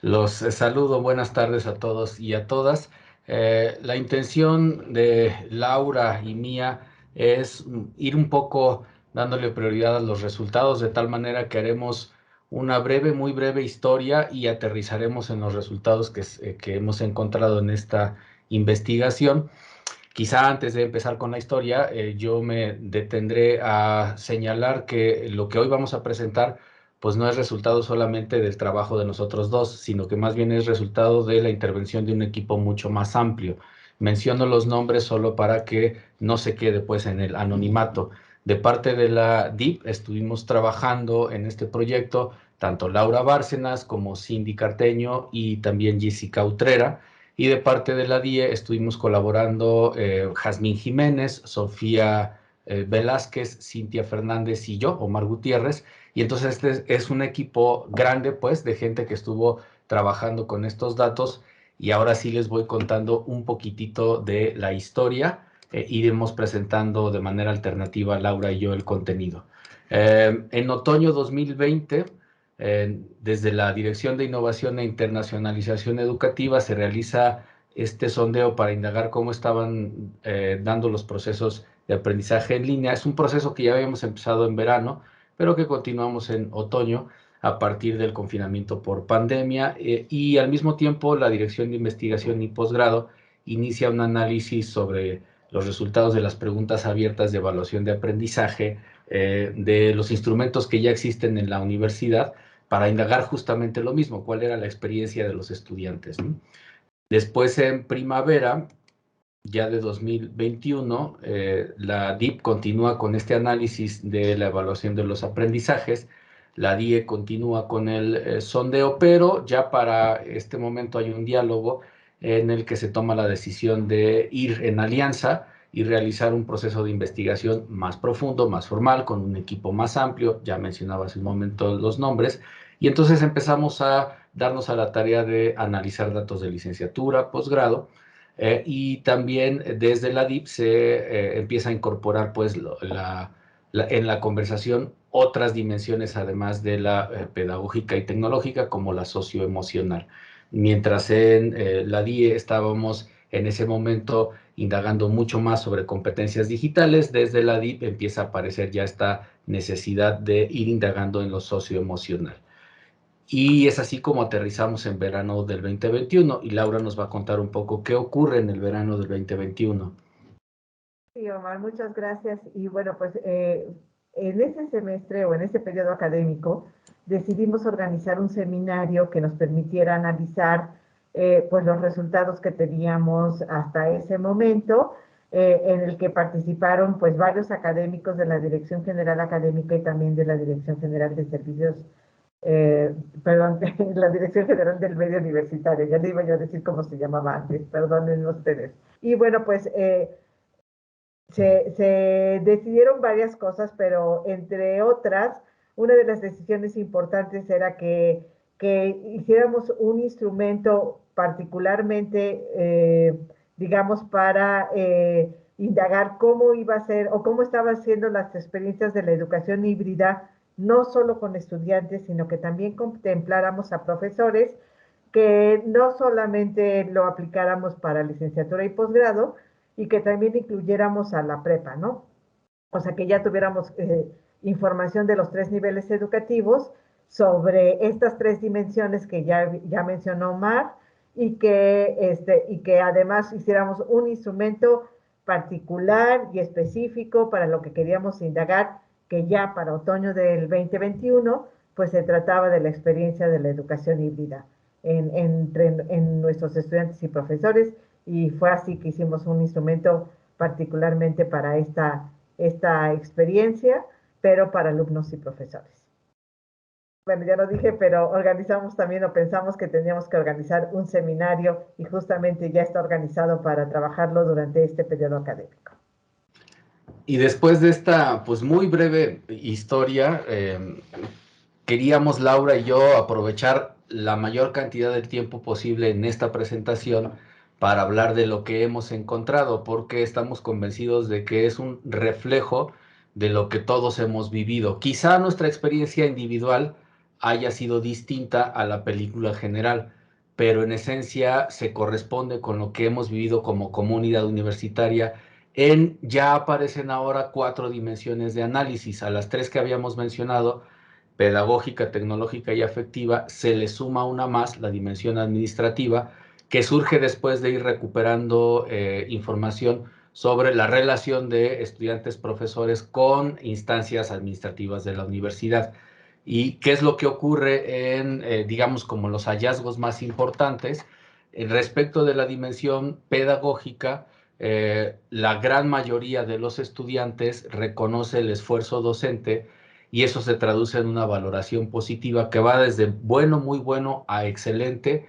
Los saludo, buenas tardes a todos y a todas. La intención de Laura y mía es ir un poco dándole prioridad a los resultados, de tal manera que haremos una breve, muy breve historia y aterrizaremos en los resultados que hemos encontrado en esta investigación. Quizá antes de empezar con la historia, yo me detendré a señalar que lo que hoy vamos a presentar, pues no es resultado solamente del trabajo de nosotros dos, sino que más bien es resultado de la intervención de un equipo mucho más amplio. Menciono los nombres solo para que no se quede pues en el anonimato. De parte de la DIP estuvimos trabajando en este proyecto tanto Laura Bárcenas como Cindy Carteño y también Jessica Utrera. Y de parte de la DIE estuvimos colaborando Jazmín Jiménez, Sofía Velázquez, Cintia Fernández y yo, Omar Gutiérrez. Y entonces este es un equipo grande, pues, de gente que estuvo trabajando con estos datos. Y ahora sí les voy contando un poquitito de la historia. Iremos presentando de manera alternativa, Laura y yo, el contenido. En otoño 2020, desde la Dirección de Innovación e Internacionalización Educativa se realiza este sondeo para indagar cómo estaban dando los procesos de aprendizaje en línea. Es un proceso que ya habíamos empezado en verano, pero que continuamos en otoño a partir del confinamiento por pandemia, y al mismo tiempo la Dirección de Investigación y Posgrado inicia un análisis sobre los resultados de las preguntas abiertas de evaluación de aprendizaje, de los instrumentos que ya existen en la universidad, para indagar justamente lo mismo, cuál era la experiencia de los estudiantes, ¿no? Después, en primavera, ya de 2021, la DIP continúa con este análisis de la evaluación de los aprendizajes, la DIE continúa con el sondeo, pero ya para este momento hay un diálogo en el que se toma la decisión de ir en alianza y realizar un proceso de investigación más profundo, más formal, con un equipo más amplio. Ya mencionaba hace un momento los nombres, y entonces empezamos a darnos a la tarea de analizar datos de licenciatura, posgrado, y también desde la DIP se empieza a incorporar pues en la conversación otras dimensiones además de la pedagógica y tecnológica, como la socioemocional. Mientras en la DIE estábamos en ese momento indagando mucho más sobre competencias digitales, desde la DIP empieza a aparecer ya esta necesidad de ir indagando en lo socioemocional. Y es así como aterrizamos en verano del 2021, y Laura nos va a contar un poco qué ocurre en el verano del 2021. Sí, Omar, muchas gracias. Y bueno, pues en ese semestre o en ese periodo académico decidimos organizar un seminario que nos permitiera analizar pues los resultados que teníamos hasta ese momento, en el que participaron pues varios académicos de la Dirección General Académica y también de la Dirección General de Servicios, eh, perdón, de la Dirección General del Medio Universitario. Ya le iba yo a decir cómo se llamaba antes, perdonen ustedes. Y bueno, pues se decidieron varias cosas, pero entre otras, una de las decisiones importantes era que hiciéramos un instrumento particularmente, digamos, para indagar cómo iba a ser o cómo estaban siendo las experiencias de la educación híbrida, no solo con estudiantes, sino que también contempláramos a profesores, que no solamente lo aplicáramos para licenciatura y posgrado, y que también incluyéramos a la prepa, ¿no? O sea, que ya tuviéramos información de los tres niveles educativos sobre estas tres dimensiones que ya mencionó Mar, y que además hiciéramos un instrumento particular y específico para lo que queríamos indagar, que ya para otoño del 2021, pues se trataba de la experiencia de la educación híbrida en nuestros estudiantes y profesores, y fue así que hicimos un instrumento particularmente para esta experiencia, pero para alumnos y profesores. Bueno, ya lo dije, pero organizamos también o pensamos que teníamos que organizar un seminario, y justamente ya está organizado para trabajarlo durante este periodo académico. Y después de esta pues muy breve historia, queríamos Laura y yo aprovechar la mayor cantidad del tiempo posible en esta presentación para hablar de lo que hemos encontrado, porque estamos convencidos de que es un reflejo de lo que todos hemos vivido. Quizá nuestra experiencia individual haya sido distinta a la película general, pero en esencia se corresponde con lo que hemos vivido como comunidad universitaria. Ya aparecen ahora 4 dimensiones de análisis, a las 3 que habíamos mencionado, pedagógica, tecnológica y afectiva, se le suma una más, la dimensión administrativa, que surge después de ir recuperando información sobre la relación de estudiantes-profesores con instancias administrativas de la universidad. ¿Y qué es lo que ocurre digamos, como los hallazgos más importantes? Respecto de la dimensión pedagógica, la gran mayoría de los estudiantes reconoce el esfuerzo docente y eso se traduce en una valoración positiva que va desde bueno, muy bueno a excelente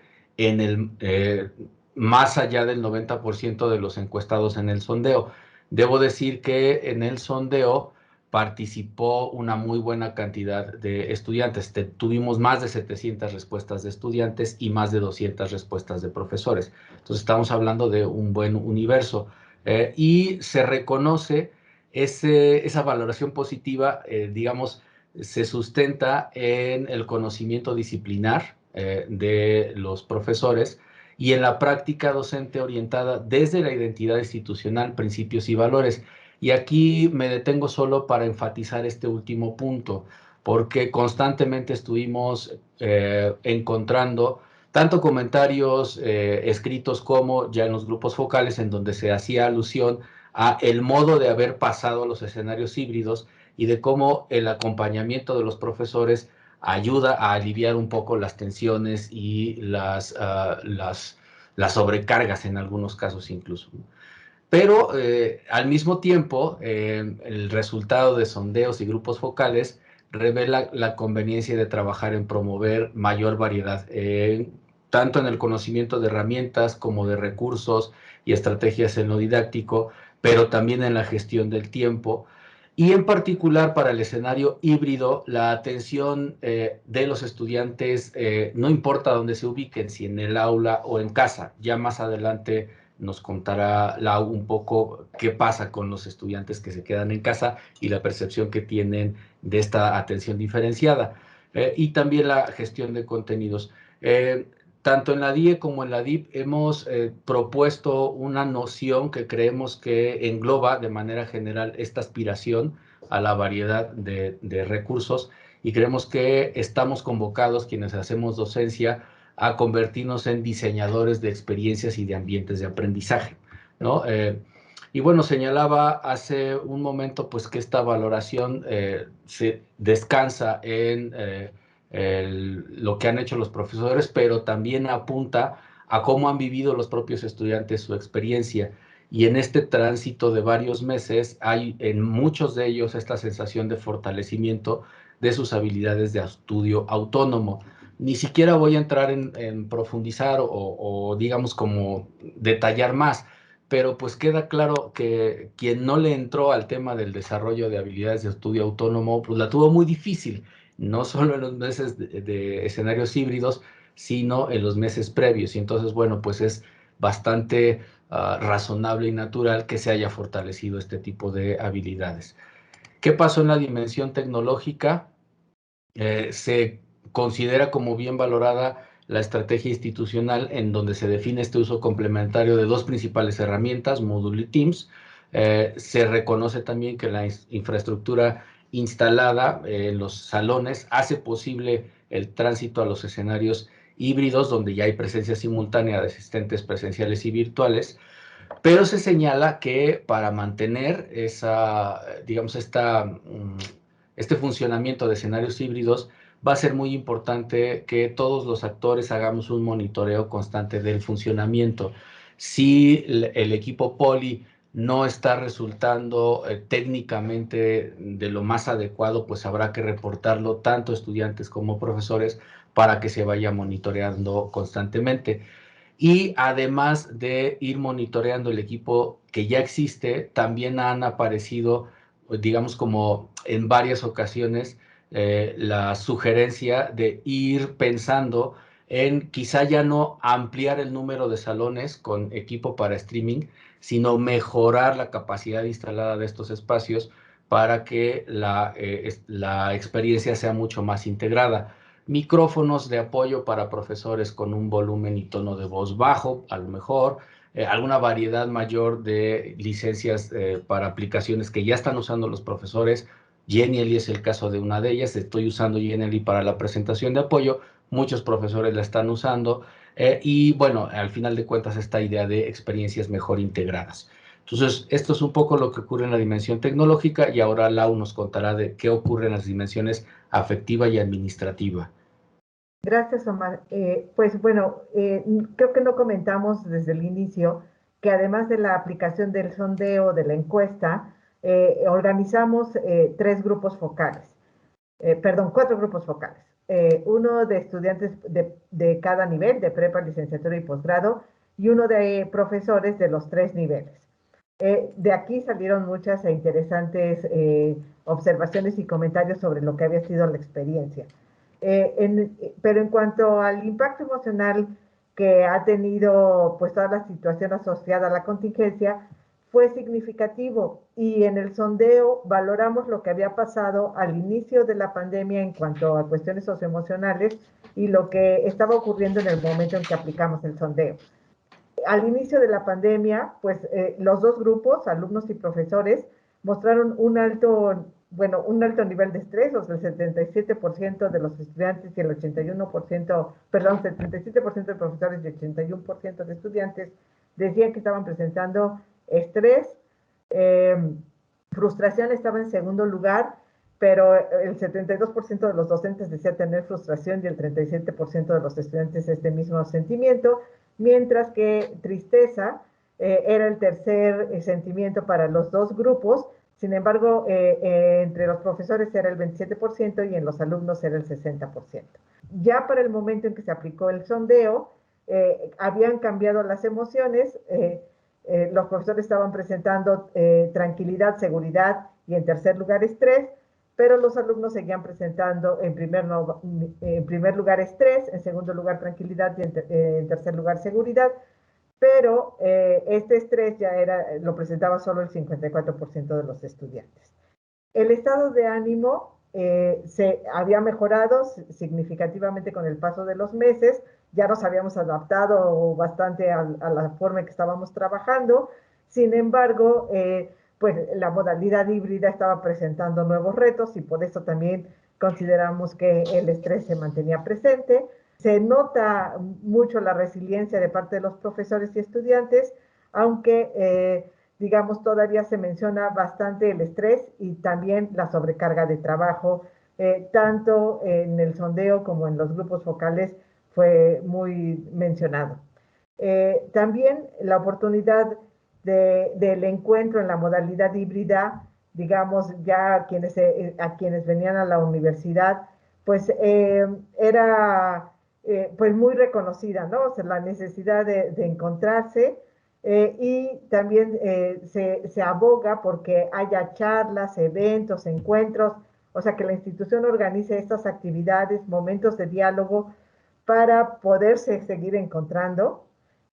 más allá del 90% de los encuestados en el sondeo. Debo decir que en el sondeo participó una muy buena cantidad de estudiantes. Tuvimos más de 700 respuestas de estudiantes y más de 200 respuestas de profesores. Entonces estamos hablando de un buen universo. Y se reconoce esa valoración positiva, digamos, se sustenta en el conocimiento disciplinar de los profesores y en la práctica docente orientada desde la identidad institucional, principios y valores. Y aquí me detengo solo para enfatizar este último punto, porque constantemente estuvimos encontrando tanto comentarios escritos como ya en los grupos focales en donde se hacía alusión a el modo de haber pasado a los escenarios híbridos y de cómo el acompañamiento de los profesores ayuda a aliviar un poco las tensiones y las sobrecargas en algunos casos incluso. Pero al mismo tiempo, el resultado de sondeos y grupos focales revela la conveniencia de trabajar en promover mayor variedad, tanto en el conocimiento de herramientas como de recursos y estrategias en lo didáctico, pero también en la gestión del tiempo. Y en particular para el escenario híbrido, la atención de los estudiantes, no importa dónde se ubiquen, si en el aula o en casa. Ya más adelante nos contará Lau un poco qué pasa con los estudiantes que se quedan en casa y la percepción que tienen de esta atención diferenciada. Y también la gestión de contenidos. Tanto en la DIE como en la DIP hemos propuesto una noción que creemos que engloba de manera general esta aspiración a la variedad de recursos y creemos que estamos convocados quienes hacemos docencia a convertirnos en diseñadores de experiencias y de ambientes de aprendizaje, ¿no? Y bueno, señalaba hace un momento pues que esta valoración se descansa en lo que han hecho los profesores, pero también apunta a cómo han vivido los propios estudiantes su experiencia. Y en este tránsito de varios meses hay en muchos de ellos esta sensación de fortalecimiento de sus habilidades de estudio autónomo. Ni siquiera voy a entrar en profundizar o digamos como detallar más, pero pues queda claro que quien no le entró al tema del desarrollo de habilidades de estudio autónomo, pues la tuvo muy difícil, no solo en los meses de escenarios híbridos, sino en los meses previos. Y entonces, bueno, pues es bastante razonable y natural que se haya fortalecido este tipo de habilidades. ¿Qué pasó en la dimensión tecnológica? Se considera como bien valorada la estrategia institucional en donde se define este uso complementario de dos principales herramientas, Moodle y Teams. Se reconoce también que la infraestructura instalada en los salones hace posible el tránsito a los escenarios híbridos donde ya hay presencia simultánea de asistentes presenciales y virtuales, pero se señala que para mantener digamos, este funcionamiento de escenarios híbridos va a ser muy importante que todos los actores hagamos un monitoreo constante del funcionamiento. Si el equipo poli no está resultando técnicamente de lo más adecuado, pues habrá que reportarlo tanto estudiantes como profesores para que se vaya monitoreando constantemente. Y además de ir monitoreando el equipo que ya existe, también han aparecido, digamos, como en varias ocasiones, la sugerencia de ir pensando en quizá ya no ampliar el número de salones con equipo para streaming, sino mejorar la capacidad instalada de estos espacios para que la experiencia sea mucho más integrada. micrófonos de apoyo para profesores con un volumen y tono de voz bajo, a lo mejor, alguna variedad mayor de licencias para aplicaciones que ya están usando los profesores. Genially es el caso de una de ellas. Estoy usando Genially para la presentación de apoyo. Muchos profesores la están usando. Y bueno, al final de cuentas, esta idea de experiencias mejor integradas. Entonces, esto es un poco lo que ocurre en la dimensión tecnológica y ahora Lau nos contará de qué ocurre en las dimensiones afectiva y administrativa. Gracias, Omar. Pues bueno, creo que no comentamos desde el inicio que además de la aplicación del sondeo de la encuesta, organizamos tres grupos focales, perdón, cuatro grupos focales. Uno de estudiantes de cada nivel, de prepa, licenciatura y posgrado, y uno de profesores de los tres niveles. De aquí salieron muchas e interesantes observaciones y comentarios sobre lo que había sido la experiencia. Pero en cuanto al impacto emocional que ha tenido pues toda la situación asociada a la contingencia, fue significativo y en el sondeo valoramos lo que había pasado al inicio de la pandemia en cuanto a cuestiones socioemocionales y lo que estaba ocurriendo en el momento en que aplicamos el sondeo. Al inicio de la pandemia, pues los dos grupos, alumnos y profesores, mostraron un alto nivel de estrés, o sea, el 77% de los estudiantes y el 81%, perdón, 77% de profesores y 81% de estudiantes decían que estaban presentando estrés. Eh, Frustración estaba en segundo lugar, pero el 72% de los docentes decía tener frustración y el 37% de los estudiantes este mismo sentimiento, mientras que tristeza era el tercer sentimiento para los dos grupos. Sin embargo, entre los profesores era el 27% y en los alumnos era el 60%. Ya para el momento en que se aplicó el sondeo, habían cambiado las emociones. Los profesores estaban presentando tranquilidad, seguridad y en tercer lugar estrés, pero los alumnos seguían presentando en primer lugar estrés, en segundo lugar tranquilidad y en tercer lugar seguridad, pero este estrés lo presentaba solo el 54% de los estudiantes. El estado de ánimo se había mejorado significativamente con el paso de los meses, ya nos habíamos adaptado bastante a la forma en que estábamos trabajando. Sin embargo, pues la modalidad híbrida estaba presentando nuevos retos y por eso también consideramos que el estrés se mantenía presente. Se nota mucho la resiliencia de parte de los profesores y estudiantes, aunque digamos, todavía se menciona bastante el estrés y también la sobrecarga de trabajo, tanto en el sondeo como en los grupos focales fue muy mencionado. También la oportunidad del encuentro en la modalidad híbrida, digamos, ya a quienes venían a la universidad, pues era pues muy reconocida, ¿no? O sea, la necesidad de encontrarse y también se aboga porque haya charlas, eventos, encuentros, o sea, que la institución organice estas actividades, momentos de diálogo para poderse seguir encontrando,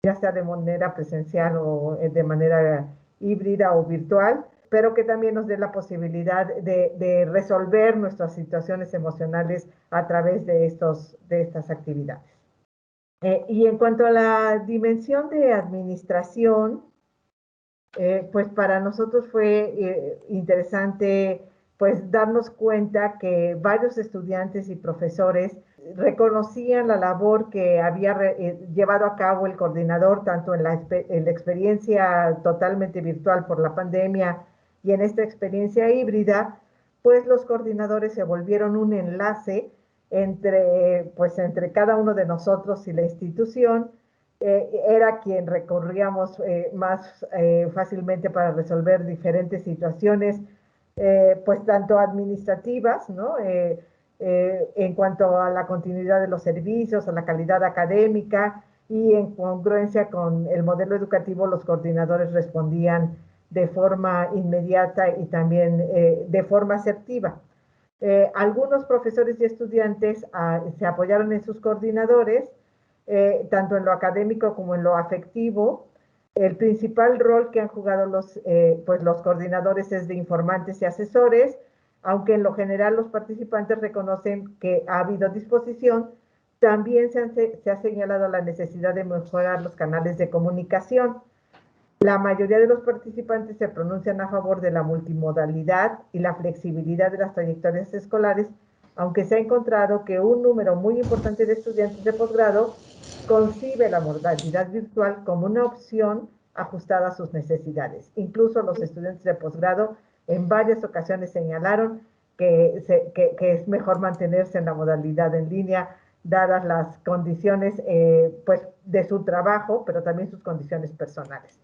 ya sea de manera presencial o de manera híbrida o virtual, pero que también nos dé la posibilidad de resolver nuestras situaciones emocionales a través de estas actividades. Y en cuanto a la dimensión de administración, pues para nosotros fue interesante pues darnos cuenta que varios estudiantes y profesores reconocían la labor que había llevado a cabo el coordinador, tanto en la experiencia totalmente virtual por la pandemia y en esta experiencia híbrida, pues los coordinadores se volvieron un enlace entre cada uno de nosotros y la institución. Era quien recurríamos más fácilmente para resolver diferentes situaciones, pues tanto administrativas, ¿no? En cuanto a la continuidad de los servicios, a la calidad académica y en congruencia con el modelo educativo, los coordinadores respondían de forma inmediata y también de forma asertiva. Algunos profesores y estudiantes se apoyaron en sus coordinadores, tanto en lo académico como en lo afectivo. El principal rol que han jugado pues los coordinadores es de informantes y asesores, Aunque en lo general los participantes reconocen que ha habido disposición, también se ha señalado la necesidad de mejorar los canales de comunicación. La mayoría de los participantes se pronuncian a favor de la multimodalidad y la flexibilidad de las trayectorias escolares, aunque se ha encontrado que un número muy importante de estudiantes de posgrado concibe la modalidad virtual como una opción ajustada a sus necesidades. Incluso los estudiantes de posgrado en varias ocasiones señalaron que es mejor mantenerse en la modalidad en línea, dadas las condiciones pues, de su trabajo, pero también sus condiciones personales.